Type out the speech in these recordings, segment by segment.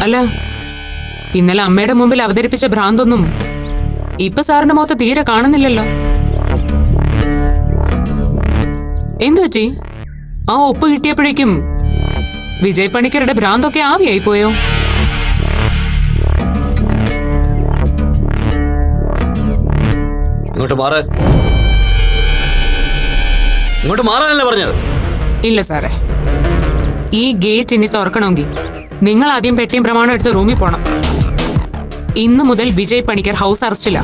അല്ല, ഇന്നലെ അമ്മയുടെ മുമ്പിൽ അവതരിപ്പിച്ച ഭ്രാന്തൊന്നും ഇപ്പൊ സാറിന്റെ മുഖത്ത് തീരെ കാണുന്നില്ലല്ലോ. എന്തു പറ്റി? ആ ഒപ്പ് കിട്ടിയപ്പോഴേക്കും വിജയ് പണിക്കരുടെ ഭ്രാന്തൊക്കെ ആവിയായി പോയോ? ഇങ്ങോട്ട് മാറാനല്ലേ പറഞ്ഞത്? ഇല്ല സാറേ, ഈ ഗേറ്റ് ഇനി തുറക്കണമെങ്കിൽ നിങ്ങൾ ആദ്യം പെട്ടിയും പ്രമാണം എടുത്ത് റൂമിൽ പോണം. ഇന്നു മുതൽ വിജയ് പണിക്കർ ഹൗസ് അറസ്റ്റില്ല.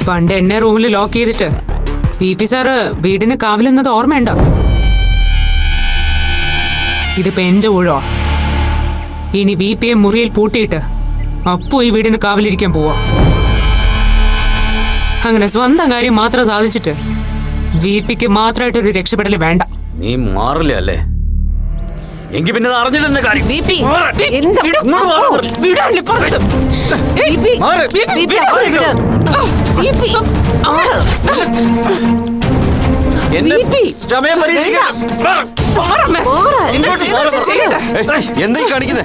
പണ്ട് എന്നെ റൂമിൽ ലോക്ക് ചെയ്തിട്ട് VP സാറ് വീടിന് കാവലെന്നത് ഓർമ്മയുണ്ടോ? ഇതിപ്പോ എന്റെ ഊഴോ. ഇനി VPയെ മുറിയിൽ പൂട്ടിയിട്ട് അപ്പു ഈ വീടിന് കാവലിരിക്കാൻ പോവാ. അങ്ങനെ സ്വന്തം കാര്യം മാത്രം സാധിച്ചിട്ട് VPക്ക് മാത്രമായിട്ടൊരു രക്ഷപ്പെടൽ വേണ്ട. നീ മാറില്ല അല്ലേ? എങ്കിൽ പിന്നെ അറിഞ്ഞിട്ടെന്നെ കാര്യം. എന്തായി കാണിക്കുന്നേ?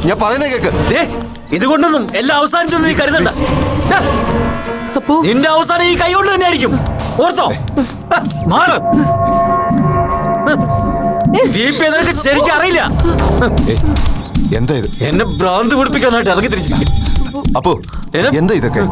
ഞാൻ പറയുന്നത് കേക്ക്. ഇതുകൊണ്ടൊന്നും എല്ലാം അവസാനിച്ചൊന്നും നീ കരുതണ്ട. നിന്റെ അവസാനം ഈ കൈ കൊണ്ട് തന്നെ ആയിരിക്കും. ഓർത്തോ? മാറ്. നിനക്ക് ശരിക്കും അറിയില്ല. എന്താ ഇത്? എന്നെ ഭ്രാന്ത് പിടിപ്പിക്കാനായിട്ട് ഇറങ്ങി തിരിച്ചിരിക്കും. അപ്പോ എന്താ ഇതൊക്കെ?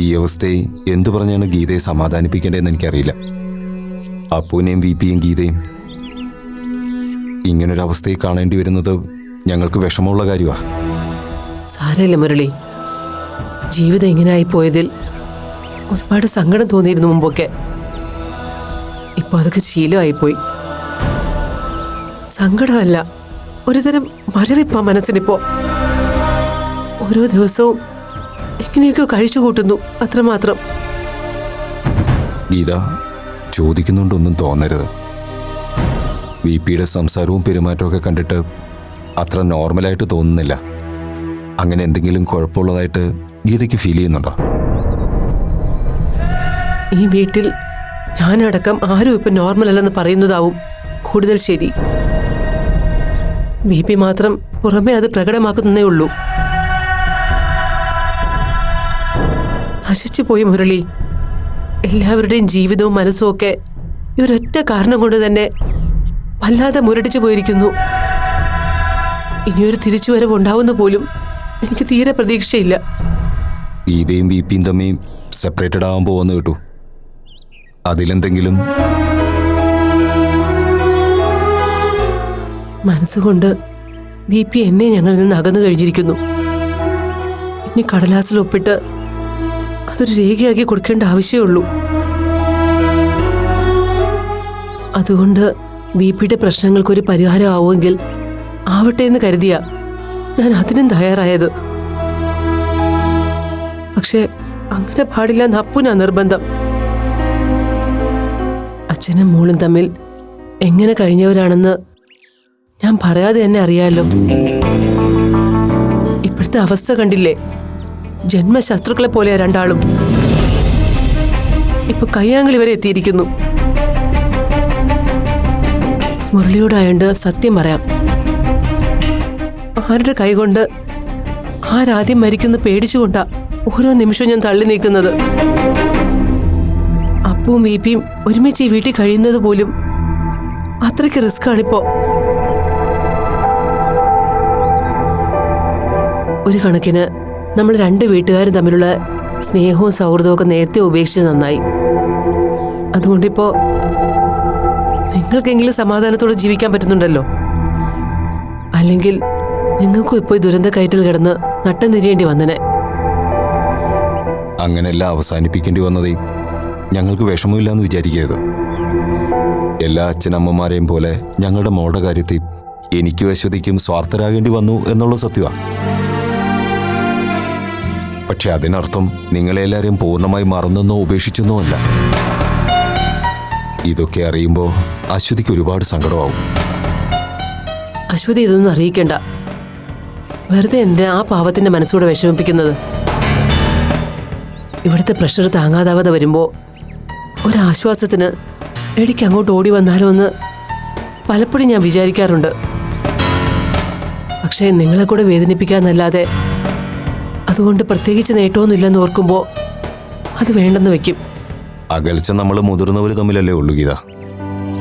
ഈ അവസ്ഥയെ എന്തു പറഞ്ഞാണ് ഗീതയെ സമാധാനിപ്പിക്കേണ്ടതെന്ന് എനിക്കറിയില്ല. അപ്പുവിനെയും VPയും ഗീതയും ഇങ്ങനൊരവസ്ഥയെ കാണേണ്ടി വരുന്നത് ഞങ്ങൾക്ക് വിഷമമുള്ള കാര്യമാണ്. സാരമില്ല മുരളി, ജീവിതം ഇങ്ങനെയായി പോയതിൽ ഒരുപാട് സങ്കടം തോന്നിയിരുന്നു മുമ്പൊക്കെ. ഇപ്പൊ അതൊക്കെ ശീലമായിപ്പോയി. സങ്കടമല്ല, ഒരുതരം മരവിപ്പാ മനസ്സിനിപ്പോ. ഓരോ ദിവസവും എങ്ങനെയൊക്കെ കഴിച്ചു കൂട്ടുന്നു, അത്രമാത്രം. ഗീത, ചോദിക്കുന്നുണ്ടൊന്നും തോന്നരുത്. VPയുടെ സംസാരവും പെരുമാറ്റമൊക്കെ കണ്ടിട്ട് അത്ര നോർമലായിട്ട് തോന്നുന്നില്ല. അങ്ങനെ എന്തെങ്കിലും കുഴപ്പമുള്ളതായിട്ട് ഗീതയ്ക്ക് ഫീൽ ചെയ്യുന്നുണ്ടോ? ഈ വീട്ടിൽ ഞാനടക്കം ആരും ഇപ്പൊ നോർമൽ അല്ലെന്ന് പറയുന്നതാവും കൂടുതൽ ശരി. VP മാത്രം പുറമെ അത് പ്രകടമാക്കുന്നേ ഉള്ളൂ. നശിച്ചു പോയി മുരളി. എല്ലാവരുടെയും ജീവിതവും മനസ്സും ഒക്കെ ഈ ഒരൊറ്റ കാരണം കൊണ്ട് തന്നെ വല്ലാതെ മുരടിച്ചു പോയിരിക്കുന്നു. ഇനിയൊരു തിരിച്ചുവരവ് ഉണ്ടാവുന്ന പോലും എനിക്ക് തീരെ പ്രതീക്ഷയില്ല. ഗീതയും VPയും തമ്മിൽ സെപ്പറേറ്റഡ് ആവാൻ പോകുന്നു കേട്ടു. അതിലെന്തെങ്കിലും മനസ്സുകൊണ്ട് VP എന്നെ ഞങ്ങളിൽ നിന്ന് അകന്നു കഴിഞ്ഞിരിക്കുന്നു. ഇനി കടലാസിൽ ഒപ്പിട്ട് അതൊരു രേഖയാക്കി കൊടുക്കേണ്ട ആവശ്യമുള്ളൂ. അതുകൊണ്ട് VPയുടെ പ്രശ്നങ്ങൾക്കൊരു പരിഹാരം ആവുമെങ്കിൽ ആവട്ടെ എന്ന് കരുതിയ ഞാൻ അതിനും തയ്യാറായത്. പക്ഷെ അങ്ങനെ പാടില്ല എന്ന് അപ്പുനാ നിർബന്ധം. അച്ഛനും മോളും തമ്മിൽ എങ്ങനെ കഴിഞ്ഞവരാണെന്ന് ഞാൻ പറയാതെ തന്നെ അറിയാലോ. ഇപ്പോഴത്തെ അവസ്ഥ കണ്ടില്ലേ? ജന്മശത്രുക്കളെ പോലെയാ രണ്ടാളും. ഇപ്പൊ കയ്യാങ്കളി വരെ എത്തിയിരിക്കുന്നു. മുരളിയോടായോണ്ട് സത്യം പറയാം, ആരുടെ കൈകൊണ്ട് ആരാദ്യം മരിക്കുന്ന പേടിച്ചുകൊണ്ടാ ഓരോ നിമിഷവും ഞാൻ തള്ളി നീക്കുന്നത്. അപ്പുവും VPയും ഒരുമിച്ച് ഈ വീട്ടിൽ കഴിയുന്നത് പോലും അത്രയ്ക്ക് റിസ്ക് ആണിപ്പോ. ഒരു കണക്കിന് നമ്മൾ രണ്ട് വീട്ടുകാരും തമ്മിലുള്ള സ്നേഹവും സൗഹൃദവും ഒക്കെ നേരത്തെ ഉപേക്ഷിച്ച് നന്നായി. അതുകൊണ്ടിപ്പോ നിങ്ങൾക്കെങ്കിലും സമാധാനത്തോടെ ജീവിക്കാൻ പറ്റുന്നുണ്ടല്ലോ. അല്ലെങ്കിൽ നിങ്ങൾക്കും ഇപ്പോൾ ഈ ദുരന്ത കയറ്റിൽ കിടന്ന് നട്ടം തിരിയേണ്ടി വന്നനെ. അങ്ങനെല്ലാം അവസാനിപ്പിക്കേണ്ടി വന്നതേ ഞങ്ങൾക്ക് വിഷമമില്ലാന്ന് വിചാരിക്കരുത്. എല്ലാ അച്ഛനമ്മമാരെയും പോലെ ഞങ്ങളുടെ മോളുടെ കാര്യത്തിൽ എനിക്കും അശ്വതിക്കും സ്വാർത്ഥരാകേണ്ടി വന്നു എന്നുള്ള സത്യമാണ്. പക്ഷെ അതിനർത്ഥം നിങ്ങളെല്ലാവരെയും പൂർണ്ണമായി മറന്നെന്നോ ഉപേക്ഷിച്ചെന്നോ അല്ല. ഇതൊക്കെ അറിയുമ്പോൾ അശ്വതിക്ക് ഒരുപാട് സങ്കടമാവും. അശ്വതി ഇതൊന്നും അറിയിക്കണ്ട. വെറുതെ എന്തിനാ ആ പാവത്തിന്റെ മനസ്സൂടെ വിഷമിപ്പിക്കുന്നത്? ഇവിടുത്തെ പ്രഷർ താങ്ങാതാവാതെ വരുമ്പോൾ ഒരാശ്വാസത്തിന് ഇടയ്ക്ക് അങ്ങോട്ട് ഓടി വന്നാലോ എന്ന് പലപ്പോഴും ഞാൻ വിചാരിക്കാറുണ്ട്. പക്ഷേ നിങ്ങളെ കൂടെ വേദനിപ്പിക്കാന്നല്ലാതെ അതുകൊണ്ട് പ്രത്യേകിച്ച് നേട്ടമൊന്നുമില്ലെന്ന് ഓർക്കുമ്പോൾ അത് വേണ്ടെന്ന് വെക്കും. അകൽച്ച നമ്മൾ മുതിർന്നവർ തമ്മിലല്ലേ ഉള്ളൂ ഗീത.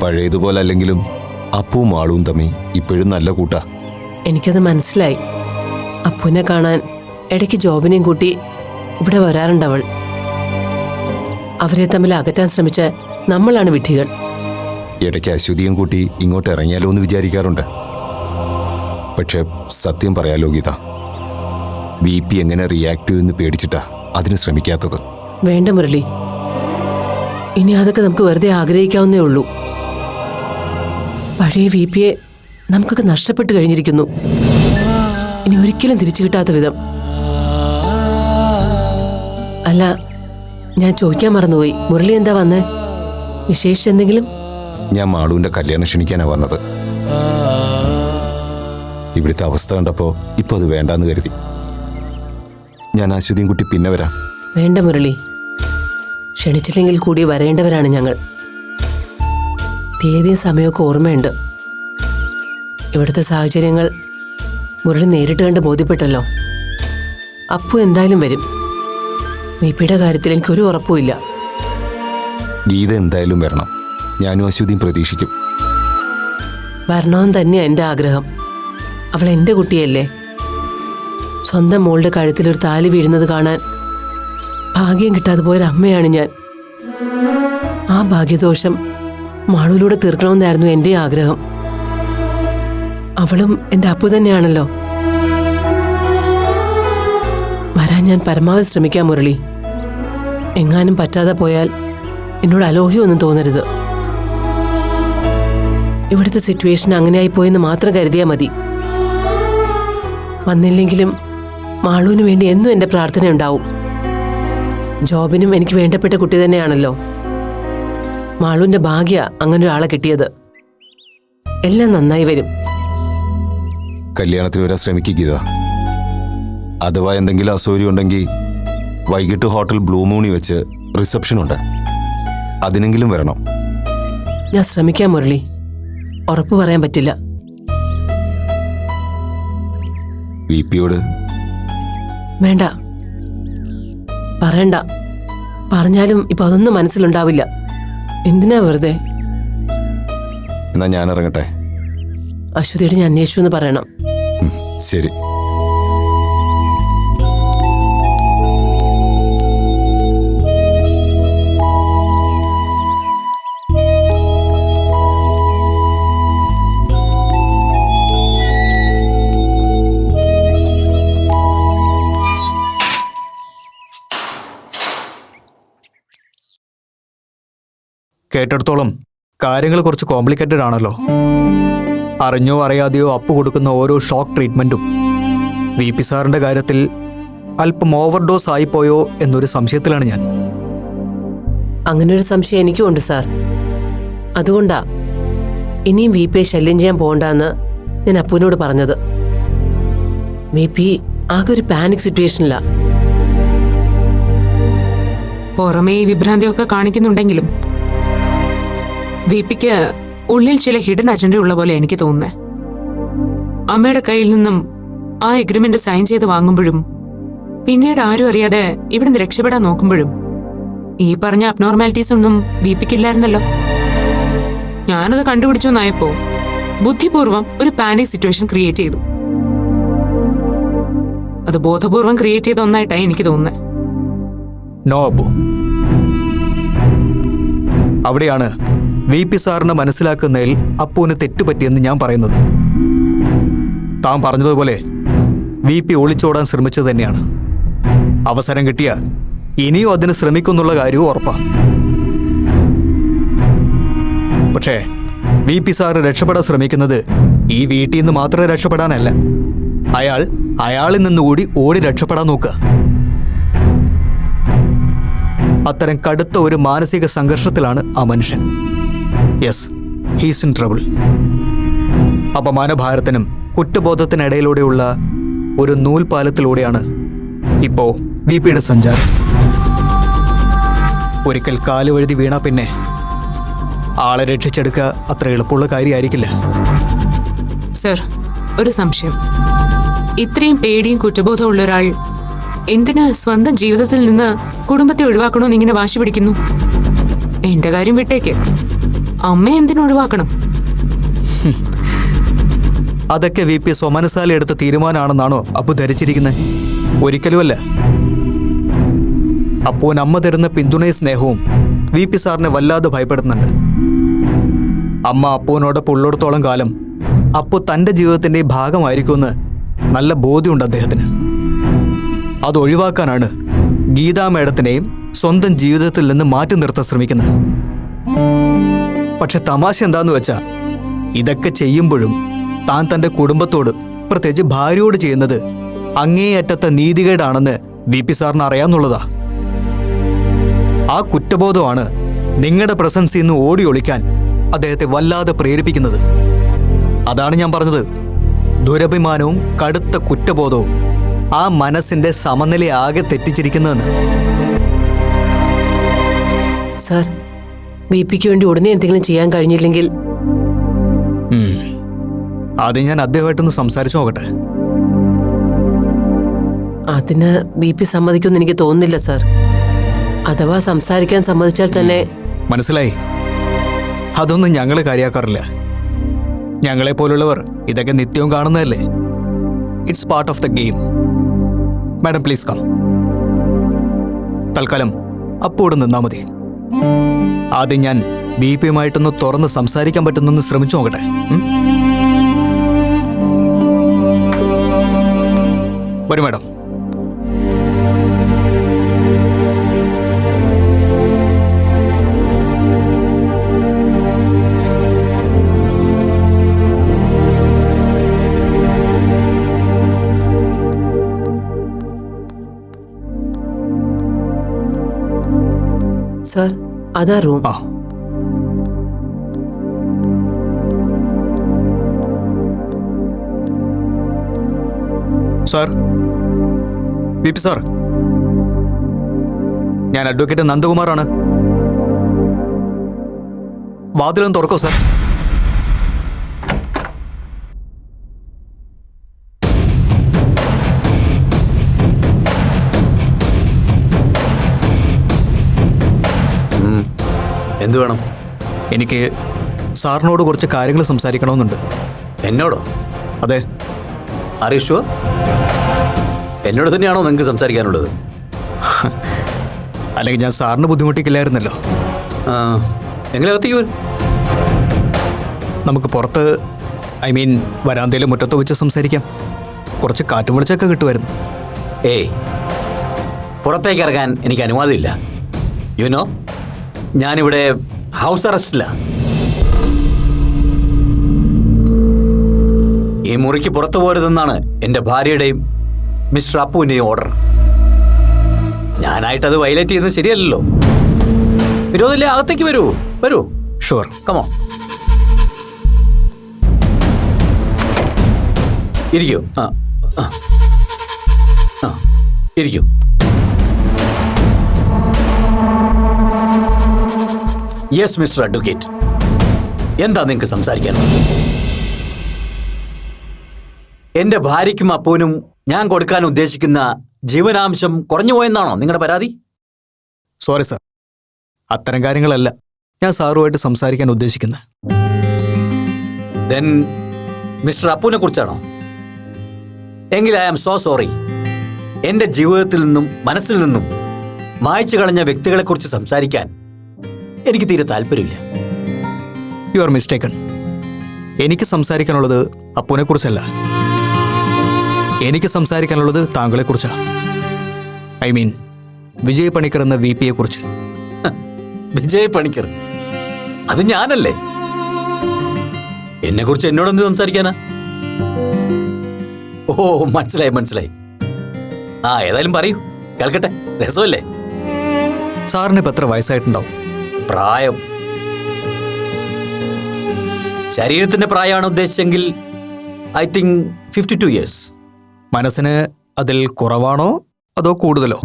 പഴയതുപോലെ അല്ലെങ്കിലും അപ്പുവും ആളും തമ്മി ഇപ്പോഴും നല്ല കൂട്ടാ. എനിക്കത് മനസ്സിലായി. അപ്പുവിനെ കാണാൻ ഇടയ്ക്ക് ജോബിനെയും കൂട്ടി ഇവിടെ വരാറുണ്ടവൾ. അവരെ തമ്മിൽ അകറ്റാൻ ശ്രമിച്ച നമ്മളാണ് വിഡ്ഢികൾ. ഇടയ്ക്ക് അശ്വതിയും കൂട്ടി ഇങ്ങോട്ട് ഇറങ്ങിയാലോ എന്ന് വിചാരിക്കാറുണ്ട്. പക്ഷെ സത്യം പറയാലോ ഗീത, BP എങ്ങനെ റിയാക്ട് ചെയ്യുമെന്ന് പേടിച്ചിട്ടാ അതിന് ശ്രമിക്കാത്തത്. വേണ്ട മുരളി, ഇനി അതൊക്കെ നമുക്ക് വെറുതെ ആഗ്രഹിക്കാവുന്നേ ഉള്ളൂ. പഴയ VPയെ നമുക്കൊക്കെ നഷ്ടപ്പെട്ടു കഴിഞ്ഞിരിക്കുന്നു. ഇനി ഒരിക്കലും തിരിച്ചു കിട്ടാത്ത വിധം. അല്ല, ഞാൻ ചോദിക്കാൻ മറന്നുപോയി, മുരളി എന്താ വന്നേ? വിശേഷിച്ചെന്തെങ്കിലും? ഞാൻ മാളുവിന്റെ കല്യാണം ക്ഷണിക്കാനാ വന്നത്. ഇവിടുത്തെ അവസ്ഥ കണ്ടപ്പോൾ ഇപ്പൊ അത് വേണ്ടാന്ന് കരുതി. ഞാൻ അശ്വതിയും കുട്ടി പിന്നെ വരാം. വേണ്ട മുരളി, ക്ഷണിച്ചില്ലെങ്കിൽ കൂടി വരേണ്ടവരാണ് ഞങ്ങൾ. തീയതിയും സമയമൊക്കെ ഓർമ്മയുണ്ട്. ഇവിടുത്തെ സാഹചര്യങ്ങൾ മുരളി നേരിട്ട് കണ്ട് ബോധ്യപ്പെട്ടല്ലോ. അപ്പു എന്തായാലും വരും. VPയുടെ കാര്യത്തിൽ എനിക്കൊരു ഉറപ്പുമില്ല. ഗീത എന്തായാലും വരണം. ഞാനും അശ്വതിയും പ്രതീക്ഷിക്കും. വരണമെന്ന് തന്നെയാ എൻ്റെ ആഗ്രഹം. അവൾ എൻ്റെ കുട്ടിയല്ലേ. സ്വന്തം മോളുടെ കഴുത്തിലൊരു താലി വീഴുന്നത് കാണാൻ ഭാഗ്യം കിട്ടാതെ പോയൊരമ്മയാണ് ഞാൻ. ആ ഭാഗ്യദോഷം മാളൂലൂടെ തീർക്കണമെന്നായിരുന്നു എൻ്റെ ആഗ്രഹം. അവളും എൻ്റെ അപ്പു തന്നെയാണല്ലോ. വരാൻ ഞാൻ പരമാവധി ശ്രമിക്കാം മുരളി. എങ്ങാനും പറ്റാതെ പോയാൽ എന്നോട് അലോഹ്യമൊന്നും തോന്നരുത്. ഇവിടുത്തെ സിറ്റുവേഷൻ അങ്ങനെയായി പോയെന്ന് മാത്രം കരുതിയാൽ മതി. വന്നില്ലെങ്കിലും മാളൂന് വേണ്ടി എന്നും എൻ്റെ പ്രാർത്ഥനയുണ്ടാവും. ജോബിനും എനിക്ക് വേണ്ടപ്പെട്ട കുട്ടി തന്നെയാണല്ലോ. മാളൂന്റെ ഭാഗ്യ അങ്ങനെ ഒരാളെ കിട്ടിയത്. എല്ലാം നന്നായി വരും. കല്യാണത്തിന് വരാൻ ശ്രമിക്കുക. അഥവാ എന്തെങ്കിലും അസൗകര്യം ഉണ്ടെങ്കിൽ വൈകിട്ട് ഹോട്ടൽ ബ്ലൂ മൂണി വെച്ച് റിസപ്ഷനുണ്ട്, അതിനെങ്കിലും വരണം. ഞാൻ ശ്രമിക്കാം മുരളി. ഉറപ്പ് പറയാൻ പറ്റില്ല. VPയോട് വേണ്ട, പറയണ്ട. പറഞ്ഞാലും ഇപ്പൊ അതൊന്നും മനസ്സിലുണ്ടാവില്ല. എന്തിനാ വെറുതെ? എന്നാ ഞാൻ ഇറങ്ങട്ടെ. അശ്വതിയോട് ഞാൻ അന്വേഷിച്ചു എന്ന് പറയണം. ശരി. കേട്ടിടത്തോളം കാര്യങ്ങൾ കുറച്ച് കോംപ്ലിക്കേറ്റഡ് ആണല്ലോ. അറിഞ്ഞോ അറിയാതെയോ അപ്പു കൊടുക്കുന്ന ഓരോ ഷോക്ക് ട്രീറ്റ്മെൻറ്റും VP സാറിൻ്റെ കാര്യത്തിൽ അല്പം ഓവർഡോസ് ആയിപ്പോയോ എന്നൊരു സംശയത്തിലാണ് ഞാൻ. അങ്ങനൊരു സംശയം എനിക്കും ഉണ്ട് സാർ. അതുകൊണ്ടാ ഇനിയും VPയെ ശല്യം ചെയ്യാൻ പോകണ്ടെന്ന് ഞാൻ അപ്പുവിനോട് പറഞ്ഞത്. VP ആകെ ഒരു പാനിക് സിറ്റുവേഷനിലാ. പുറമേ ഈ വിഭ്രാന്തിയൊക്കെ കാണിക്കുന്നുണ്ടെങ്കിലും VPക്ക് ഉള്ളിൽ ചില ഹിഡൻ അജണ്ട ഉള്ള പോലെ എനിക്ക് തോന്നുന്നത്. അമ്മയുടെ കയ്യിൽ നിന്നും ആ എഗ്രിമെന്റ് സൈൻ ചെയ്ത് വാങ്ങുമ്പോഴും പിന്നീട് ആരും അറിയാതെ ഇവിടുന്ന് രക്ഷപ്പെടാൻ നോക്കുമ്പോഴും ഈ പറഞ്ഞ അബ്നോർമാലിറ്റീസ് ഒന്നും VPക്കില്ലായിരുന്നല്ലോ. ഞാനത് കണ്ടുപിടിച്ചു എന്നായപ്പോ ബുദ്ധിപൂർവം ഒരു പാനിക് സിറ്റുവേഷൻ ക്രിയേറ്റ് ചെയ്തു. അത് ബോധപൂർവം ക്രിയേറ്റ് ചെയ്ത ഒന്നായിട്ടാണ് എനിക്ക് തോന്നുന്നത്. നോ അപ്പു, അവിടെയാണ് വി പി സാറിനെ മനസ്സിലാക്കുന്നതിൽ അപ്പുവിന് തെറ്റുപറ്റിയെന്ന് ഞാൻ പറയുന്നത്. താൻ പറഞ്ഞതുപോലെ വി പി ഒളിച്ചോടാൻ ശ്രമിച്ചത് തന്നെയാണ്. അവസരം കിട്ടിയ ഇനിയും അതിന് ശ്രമിക്കുന്നുള്ള കാര്യവും ഉറപ്പാണ്. പക്ഷേ വി പി സാറ് രക്ഷപ്പെടാൻ ശ്രമിക്കുന്നത് ഈ വീട്ടിൽ നിന്ന് മാത്രമേ രക്ഷപ്പെടാനല്ല, അയാളിൽ നിന്നുകൂടി ഓടി രക്ഷപ്പെടാൻ നോക്കുക. അത്തരം കടുത്ത ഒരു മാനസിക സംഘർഷത്തിലാണ് ആ മനുഷ്യൻ. Yes, he's in trouble. അപമാനഭാരത്തിനും കുറ്റബോധത്തിനിടയിലൂടെയുള്ള ഒരു നൂൽപാലത്തിലൂടെയാണ് ഇപ്പോ ബി പിയുടെ സഞ്ചാരം. ഒരിക്കൽ കാല് വഴുതി വീണ പിന്നെ ആളെ രക്ഷിച്ചെടുക്കുക അത്ര എളുപ്പമുള്ള കാര്യമായിരിക്കില്ല. സർ, ഒരു സംശയം. ഇത്രയും പേടിയും കുറ്റബോധവും ഉള്ള ഒരാൾ എന്തിന് സ്വന്തം ജീവിതത്തിൽ നിന്ന് കുടുംബത്തെ ഒഴിവാക്കണമെന്ന് ഇങ്ങനെ വാശി പിടിക്കുന്നു? എന്റെ കാര്യം വിട്ടേക്ക്, അമ്മ എന്തിനു ഒഴിവാക്കണം? അതൊക്കെ വി പി സ്വമനസാലെ എടുത്ത തീരുമാനമാണെന്നാണോ അപ്പു ധരിച്ചിരിക്കുന്നത്? ഒരിക്കലുമല്ല. അപ്പൂൻ അമ്മ തരുന്ന പിന്തുണയും സ്നേഹവും വി പി സാറിനെ വല്ലാതെ ഭയപ്പെടുന്നുണ്ട്. അമ്മ അപ്പൂനോടൊപ്പം ഉള്ളിടത്തോളം കാലം അപ്പു തൻ്റെ ജീവിതത്തിൻ്റെ ഭാഗമായിരിക്കുമെന്ന് നല്ല ബോധ്യമുണ്ട് അദ്ദേഹത്തിന്. അതൊഴിവാക്കാനാണ് ഗീതാ മേഡത്തിനെയും സ്വന്തം ജീവിതത്തിൽ നിന്ന് മാറ്റി നിർത്താൻ ശ്രമിക്കുന്നത്. പക്ഷെ തമാശ എന്താന്ന് വെച്ചാൽ ഇതൊക്കെ ചെയ്യുമ്പോഴും താൻ തൻ്റെ കുടുംബത്തോട്, പ്രത്യേകിച്ച് ഭാര്യയോട് ചെയ്യുന്നത് അങ്ങേയറ്റത്തെ നീതികേടാണെന്ന് വി പി സാറിന് അറിയാമെന്നുള്ളതാ. ആ കുറ്റബോധമാണ് നിങ്ങളുടെ പ്രസൻസിൽ നിന്ന് ഓടി ഒളിക്കാൻ അദ്ദേഹത്തെ വല്ലാതെ പ്രേരിപ്പിക്കുന്നത്. അതാണ് ഞാൻ പറഞ്ഞത്, ദുരഭിമാനവും കടുത്ത കുറ്റബോധവും ആ മനസ്സിന്റെ സമനിലയാകെ തെറ്റിച്ചിരിക്കുന്നതെന്ന്. സാർ, ബി പിക്ക് വേണ്ടി ഉടനെ എന്തെങ്കിലും ചെയ്യാൻ കഴിഞ്ഞില്ലെങ്കിൽ ആദ്യം ഞാൻ അദ്ദേഹമായിട്ടൊന്ന് സംസാരിച്ചു നോക്കട്ടെ. അതിന് ബി പി സമ്മതിക്കുമെന്ന് എനിക്ക് തോന്നുന്നില്ല സാർ. അഥവാ സംസാരിക്കാൻ സമ്മതിച്ചാൽ തന്നെ. മനസ്സിലായി. അതൊന്നും ഞങ്ങൾ കാര്യമാക്കാറില്ല. ഞങ്ങളെ പോലുള്ളവർ ഇതൊക്കെ നിത്യവും കാണുന്നതല്ലേ. It's part of the game. Madam please come. തൽക്കാലം അപ്പോട് നിന്നാ മതി. ആദ്യം ഞാൻ ബി പിയുമായിട്ടൊന്ന് തുറന്ന് സംസാരിക്കാൻ പറ്റുന്നൊന്ന് ശ്രമിച്ചു നോക്കട്ടെ. വരൂ മാഡം. സാർ, അതാ റൂം. ആ, സാർ. വി പി സാർ, ഞാൻ അഡ്വക്കേറ്റ് നന്ദകുമാറാണ്. വാതിലൊന്ന് തുറക്കോ സാർ. എന്തു വേണം? എനിക്ക് സാറിനോട് കുറച്ച് കാര്യങ്ങൾ സംസാരിക്കണമെന്നുണ്ട്. എന്നോടോ? അതെ. അറിയോ? എന്നോട് തന്നെയാണോ നിങ്ങൾക്ക് സംസാരിക്കാനുള്ളത്? അല്ലെങ്കിൽ ഞാൻ സാറിന് ബുദ്ധിമുട്ടിക്കില്ലായിരുന്നല്ലോ. എങ്ങനെയകത്തേക്ക് വരും? നമുക്ക് പുറത്ത്, ഐ മീൻ വരാന്തയിലും മുറ്റത്തോ വെച്ച് സംസാരിക്കാം. കുറച്ച് കാറ്റും വെളിച്ചൊക്കെ കിട്ടുമായിരുന്നു. ഏയ്, പുറത്തേക്ക് ഇറങ്ങാൻ എനിക്ക് അനുവാദമില്ല. യുനോ, ഞാനിവിടെ ഹൗസ് അറസ്റ്റില്ല. ഈ മുറിക്ക് പുറത്തു പോരുതെന്നാണ് എൻ്റെ ഭാര്യയുടെയും മിസ്റ്റർ അപ്പുവിൻ്റെയും ഓർഡർ. ഞാനായിട്ടത് വയലേറ്റ് ചെയ്യുന്നത് ശരിയല്ലല്ലോ. വിരോധമില്ലേ? അകത്തേക്ക് വരൂ, വരൂ. Sure, come on. ഇരിക്കൂ. ഇരിക്കൂ. യെസ് മിസ്റ്റർ അഡ്വക്കേറ്റ്, എന്താ നിങ്ങൾക്ക് സംസാരിക്കാനുള്ളത്? എൻ്റെ ഭാര്യയ്ക്കും അപ്പൂനും ഞാൻ കൊടുക്കാൻ ഉദ്ദേശിക്കുന്ന ജീവനാംശം കുറഞ്ഞു പോയെന്നാണോ നിങ്ങളുടെ പരാതി? സോറി സാർ, അത്തരം കാര്യങ്ങളല്ല ഞാൻ സാറുമായിട്ട് സംസാരിക്കാൻ ഉദ്ദേശിക്കുന്നത്. ദെൻ മിസ്റ്റർ അപ്പുവിനെ കുറിച്ചാണോ? എങ്കിൽ ഐ ആം സോ സോറി. എൻ്റെ ജീവിതത്തിൽ നിന്നും മനസ്സിൽ നിന്നും മായ്ച്ചു കളഞ്ഞ വ്യക്തികളെക്കുറിച്ച് സംസാരിക്കാൻ എനിക്ക് തീരെ താല്പര്യമില്ല. You are mistaken. എനിക്ക് സംസാരിക്കാനുള്ളത് അപ്പുവിനെ കുറിച്ചല്ല, എനിക്ക് സംസാരിക്കാനുള്ളത് താങ്കളെക്കുറിച്ചാണ്. ഐ മീൻ വിജയ് പണിക്കർ എന്ന VP യെ കുറിച്ച്. വിജയ് പണിക്കർ? അത് ഞാനല്ലേ. എന്നെ കുറിച്ച് എന്നോടെന്ത് സംസാരിക്കാനാ? ഓ, മനസ്സിലായി. ഏതായാലും പറയൂ, കേൾക്കട്ടെ. രസമല്ലേ? സാറിന് ഇപ്പം എത്ര വയസ്സായിട്ടുണ്ടാവും? പ്രായം ശരീരത്തിന്റെ പ്രായമാണ് ഉദ്ദേശിച്ചെങ്കിൽ ഐ തിങ്ക് 52 years. മനസ്സിന് അതിൽ കുറവാണോ അതോ കൂടുതലോ?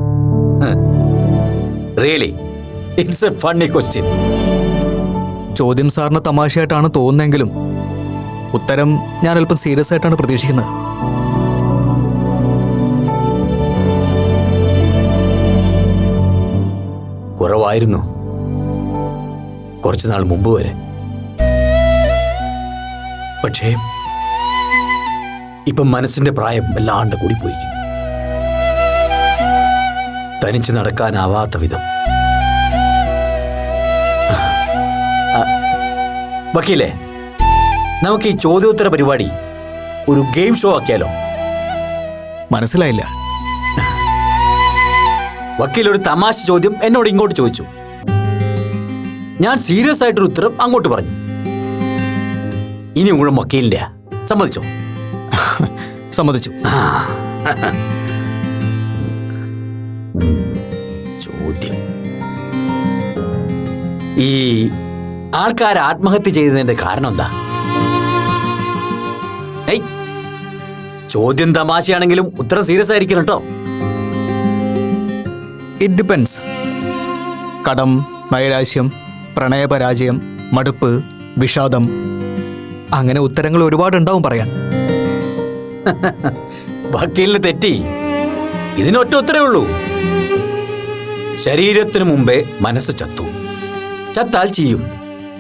Really it's A funny question. ചോദ്യം സാറിന് തമാശയായിട്ടാണ് തോന്നുന്നെങ്കിലും ഉത്തരം ഞാൻ അല്പം സീരിയസ് ആയിട്ടാണ് പ്രതീക്ഷിക്കുന്നത്. കുറവായിരുന്നു കുറച്ചു നാൾ മുമ്പ് വരെ. പക്ഷേ ഇപ്പം മനസ്സിന്റെ പ്രായം വല്ലാണ്ട് കൂടി പോയിരിക്കുന്നു. തനിച്ച് നടക്കാനാവാത്ത വിധം. വക്കീലേ, നമുക്ക് ഈ ചോദ്യോത്തര പരിപാടി ഒരു ഗെയിം ഷോ ആക്കിയാലോ? മനസ്സിലായില്ല. വക്കീൽ ഒരു തമാശ ചോദ്യം എന്നോട് ഇങ്ങോട്ട് ചോദിച്ചു. ഞാൻ സീരിയസ് ആയിട്ടൊരു ഉത്തരം അങ്ങോട്ട് പറഞ്ഞു. ഇനി മുഴുവൻ വക്കീലില്ല. സമ്മതിച്ചോ? സമ്മതിച്ചു. ചോദ്യം: ഈ ആൾക്കാർ ആത്മഹത്യ ചെയ്തതിന്റെ കാരണം എന്താ? ചോദ്യം തമാശയാണെങ്കിലും ഉത്തരം സീരിയസ് ആയിരിക്കണം കേട്ടോ. It depends. കടം, നൈരാശ്യം, പ്രണയപരാജയം, മടുപ്പ്, വിഷാദം, അങ്ങനെ ഉത്തരങ്ങൾ ഒരുപാടുണ്ടാവും പറയാൻ. വക്കീലിന് തെറ്റി. ഇതിനൊറ്റ ഉത്തരവേ ഉള്ളൂ. ശരീരത്തിനു മുമ്പേ മനസ്സ് ചത്തു. ചത്താൽ ചീയും,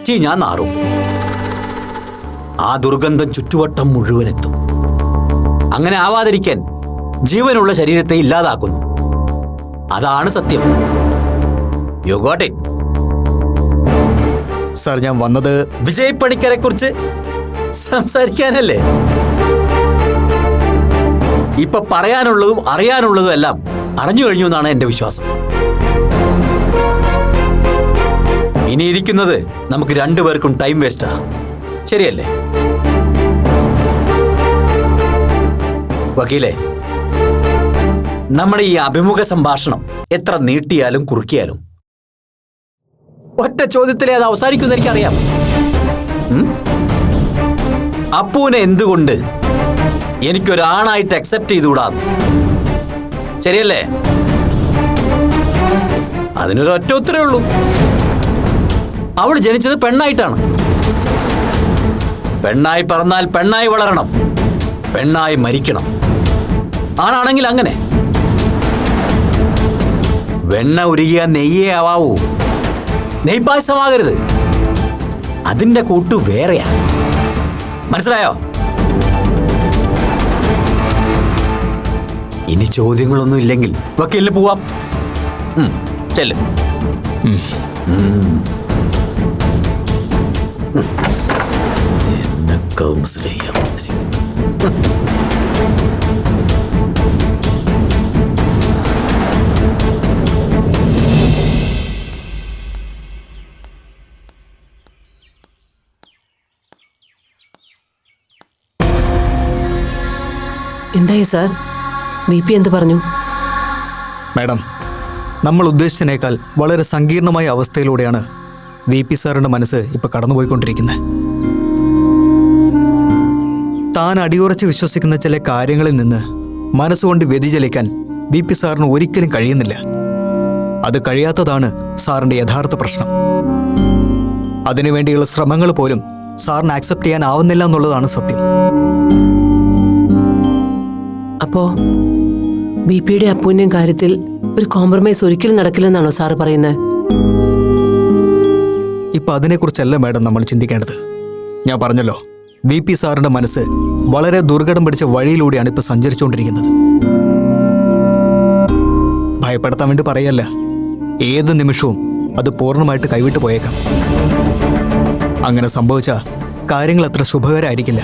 ചീഞ്ഞാൽ നാറും. ആ ദുർഗന്ധം ചുറ്റുവട്ടം മുഴുവനെത്തും. അങ്ങനെ ആവാതിരിക്കാൻ ജീവനുള്ള ശരീരത്തെ ഇല്ലാതാക്കുന്നു. അതാണ് സത്യം. You got it. സാർ, ഞാൻ വന്നത് വിജയ് പണിക്കരെ കുറിച്ച് സംസാരിക്കാനല്ലേ. ഇപ്പൊ പറയാനുള്ളതും അറിയാനുള്ളതും എല്ലാം അറിഞ്ഞു കഴിഞ്ഞു എന്നാണ് എന്റെ വിശ്വാസം. ഇനിയിരിക്കുന്നത് നമുക്ക് രണ്ടുപേർക്കും ടൈം വേസ്റ്റാ. ശരിയല്ലേ വക്കീലേ? നമ്മുടെ ഈ അഭിമുഖ സംഭാഷണം എത്ര നീട്ടിയാലും കുറുക്കിയാലും ഒറ്റ ചോദ്യത്തിലേ അത് അവസാനിക്കുമെന്ന് എനിക്കറിയാം. അപ്പുവിനെ എന്തുകൊണ്ട് എനിക്കൊരാണായിട്ട് അക്സെപ്റ്റ് ചെയ്തുകൂടാന്ന്? ശരിയല്ലേ? അതിനൊരൊറ്റ ഉത്തരവേ ഉള്ളൂ. അവൾ ജനിച്ചത് പെണ്ണായിട്ടാണ്. പെണ്ണായി പറന്നാൽ പെണ്ണായി വളരണം, പെണ്ണായി മരിക്കണം. ആണാണെങ്കിൽ അങ്ങനെ. വെണ്ണ ഉരുകിയ നെയ്യേ ആവാവൂ, നെയ്പായസമാകരുത്. അതിന്റെ കൂട്ടു വേറെയാ. മനസ്സിലായോ? ഇനി ചോദ്യങ്ങളൊന്നും ഇല്ലെങ്കിൽ വക്കീലിന് പോവാം. ചെല്ല്. എന്നെ കൗൺസിൽ ചെയ്യാൻ വന്നിരിക്കുന്നു. എന്തായി സാർ? VP എന്ത് പറഞ്ഞു? മാഡം, നമ്മൾ ഉദ്ദേശിച്ചതിനേക്കാൾ വളരെ സങ്കീർണമായ അവസ്ഥയിലൂടെയാണ് VP സാറിൻ്റെ മനസ്സ് ഇപ്പം കടന്നുപോയിക്കൊണ്ടിരിക്കുന്നത്. താൻ അടിയുറച്ച് വിശ്വസിക്കുന്ന ചില കാര്യങ്ങളിൽ നിന്ന് മനസ്സുകൊണ്ട് വ്യതിചലിക്കാൻ VP സാറിന് ഒരിക്കലും കഴിയുന്നില്ല. അത് കഴിയാത്തതാണ് സാറിൻ്റെ യഥാർത്ഥ പ്രശ്നം. അതിനുവേണ്ടിയുള്ള ശ്രമങ്ങൾ പോലും സാറിന് ആക്സെപ്റ്റ് ചെയ്യാനാവുന്നില്ല എന്നുള്ളതാണ് സത്യം. അപ്പോ VPയുടെ അപ്പൂന്റെയും കാര്യത്തിൽ ഒരു കോംപ്രമൈസ് ഒരിക്കലും നടക്കില്ലെന്നാണോ സാറ് പറയുന്നത്? ഇപ്പൊ അതിനെക്കുറിച്ചല്ല മാഡം നമ്മൾ ചിന്തിക്കേണ്ടത്. ഞാൻ പറഞ്ഞല്ലോ, VP സാറിന്റെ മനസ്സ് വളരെ ദുർഘടം പിടിച്ച വഴിയിലൂടെയാണ് ഇപ്പൊ സഞ്ചരിച്ചുകൊണ്ടിരിക്കുന്നത്. ഭയപ്പെടുത്താൻ വേണ്ടി പറയല്ല, ഏത് നിമിഷവും അത് പൂർണ്ണമായിട്ട് കൈവിട്ട് പോയേക്കാം. അങ്ങനെ സംഭവിച്ചാൽ കാര്യങ്ങൾ അത്ര ശുഭകരമായിരിക്കില്ല.